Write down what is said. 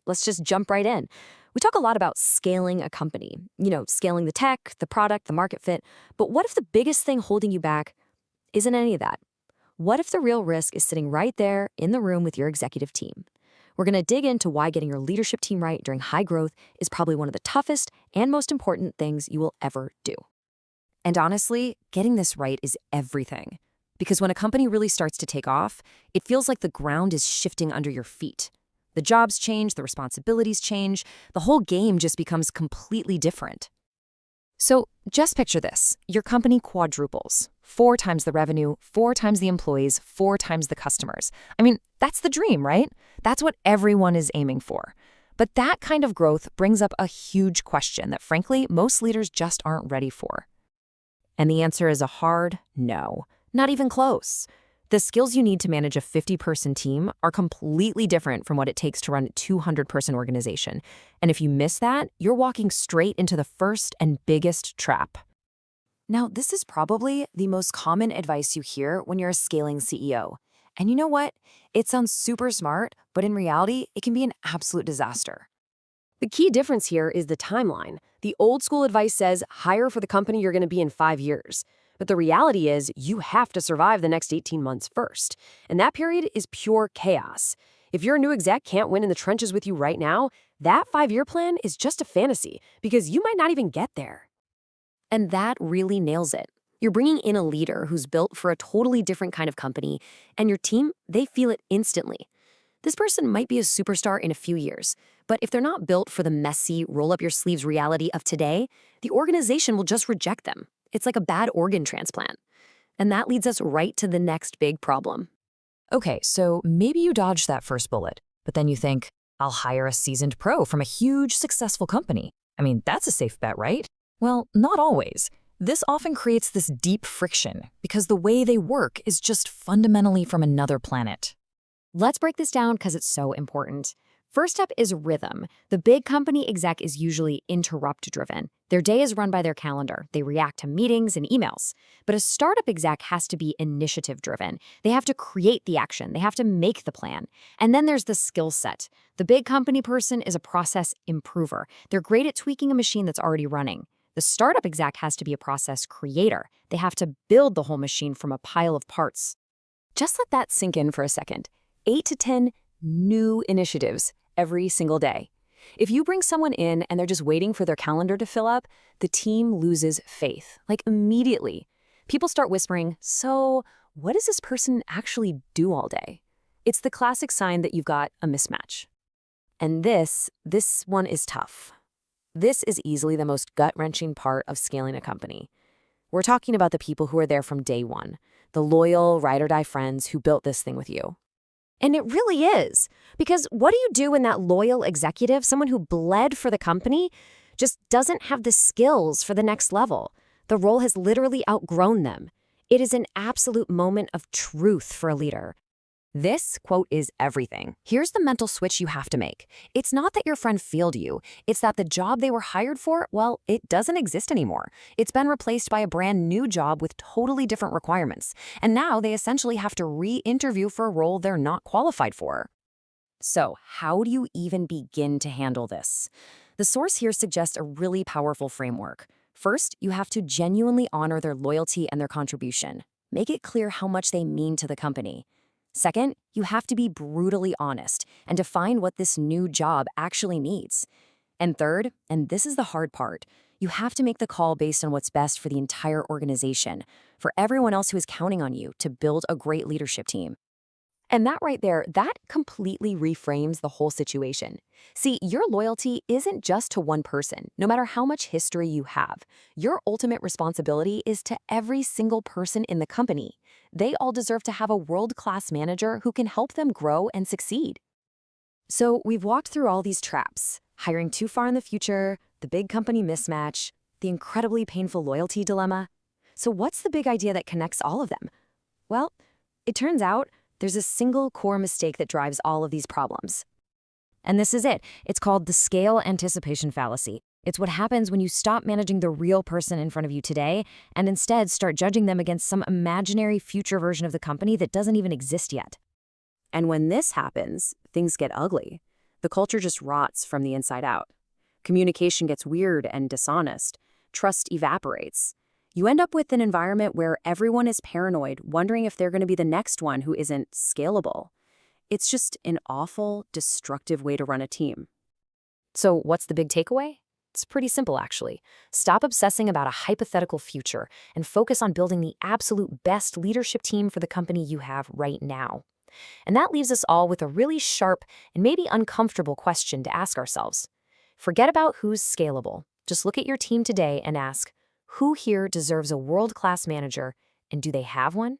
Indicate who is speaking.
Speaker 1: let's just jump right in. We talk a lot about scaling a company, scaling the tech, the product, the market fit. But what if the biggest thing holding you back isn't any of that? What if the real risk is sitting right there in the room with your executive team? We're going to dig into why getting your leadership team right during high growth is probably one of the toughest and most important things you will ever do.
Speaker 2: And honestly, getting this right is everything. Because when a company really starts to take off, it feels like the ground is shifting under your feet. The jobs change, the responsibilities change, the whole game just becomes completely different. So just picture this. Your company quadruples. 4 times the revenue, 4 times the employees, 4 times the customers. I mean, that's the dream, right? That's what everyone is aiming for. But that kind of growth brings up a huge question that, frankly, most leaders just aren't ready for. And the answer is a hard no. Not even close. The skills you need to manage a 50-person team are completely different from what it takes to run a 200-person organization. And if you miss that, you're walking straight into the first and biggest trap. Now, this is probably the most common advice you hear when you're a scaling CEO. And you know what? It sounds super smart, but in reality, it can be an absolute disaster.
Speaker 1: The key difference here is the timeline. The old school advice says hire for the company you're going to be in 5 years. But the reality is you have to survive the next 18 months first. And that period is pure chaos. If your new exec can't win in the trenches with you right now, that 5-year plan is just a fantasy because you might not even get there. And that really nails it. You're bringing in a leader who's built for a totally different kind of company, and your team, they feel it instantly. This person might be a superstar in a few years, but if they're not built for the messy, roll-up-your-sleeves reality of today, the organization will just reject them. It's like a bad organ transplant. And that leads us right to the next big problem.
Speaker 2: Okay, so maybe you dodged that first bullet, but then you think, I'll hire a seasoned pro from a huge, successful company. I mean, that's a safe bet, right? Well, not always. This often creates this deep friction because the way they work is just fundamentally from another planet.
Speaker 1: Let's break this down because it's so important. First up is rhythm. The big company exec is usually interrupt-driven. Their day is run by their calendar. They react to meetings and emails. But a startup exec has to be initiative-driven. They have to create the action. They have to make the plan. And then there's the skill set. The big company person is a process improver. They're great at tweaking a machine that's already running. The startup exec has to be a process creator. They have to build the whole machine from a pile of parts. Just let that sink in for a second. 8 to 10 new initiatives every single day. If you bring someone in and they're just waiting for their calendar to fill up, the team loses faith, like immediately. People start whispering, so what does this person actually do all day? It's the classic sign that you've got a mismatch. And this one is tough. This is easily the most gut-wrenching part of scaling a company. We're talking about the people who are there from day one, the loyal, ride-or-die friends who built this thing with you. And it really is. Because what do you do when that loyal executive, someone who bled for the company, just doesn't have the skills for the next level? The role has literally outgrown them. It is an absolute moment of truth for a leader. This, quote, is everything. Here's the mental switch you have to make. It's not that your friend failed you. It's that the job they were hired for, well, it doesn't exist anymore. It's been replaced by a brand new job with totally different requirements. And now they essentially have to re-interview for a role they're not qualified for. So how do you even begin to handle this? The source here suggests a really powerful framework. First, you have to genuinely honor their loyalty and their contribution. Make it clear how much they mean to the company. Second, you have to be brutally honest and define what this new job actually needs. And third, and this is the hard part, you have to make the call based on what's best for the entire organization, for everyone else who is counting on you to build a great leadership team. And that right there, that completely reframes the whole situation. See, your loyalty isn't just to one person, no matter how much history you have. Your ultimate responsibility is to every single person in the company. They all deserve to have a world-class manager who can help them grow and succeed. So we've walked through all these traps: hiring too far in the future, the big company mismatch, the incredibly painful loyalty dilemma. So what's the big idea that connects all of them? Well, it turns out there's a single core mistake that drives all of these problems. And this is it. It's called the scale anticipation fallacy. It's what happens when you stop managing the real person in front of you today and instead start judging them against some imaginary future version of the company that doesn't even exist yet. And when this happens, things get ugly.
Speaker 2: the culture just rots from the inside out. Communication gets weird and dishonest. Trust evaporates. You end up with an environment where everyone is paranoid, wondering if they're going to be the next one who isn't scalable. It's just an awful, destructive way to run a team.
Speaker 1: So what's the big takeaway? It's pretty simple, actually. Stop obsessing about a hypothetical future and focus on building the absolute best leadership team for the company you have right now. And that leaves us all with a really sharp and maybe uncomfortable question to ask ourselves. Forget about who's scalable. Just look at your team today and ask, who here deserves a world-class manager, and do they have one?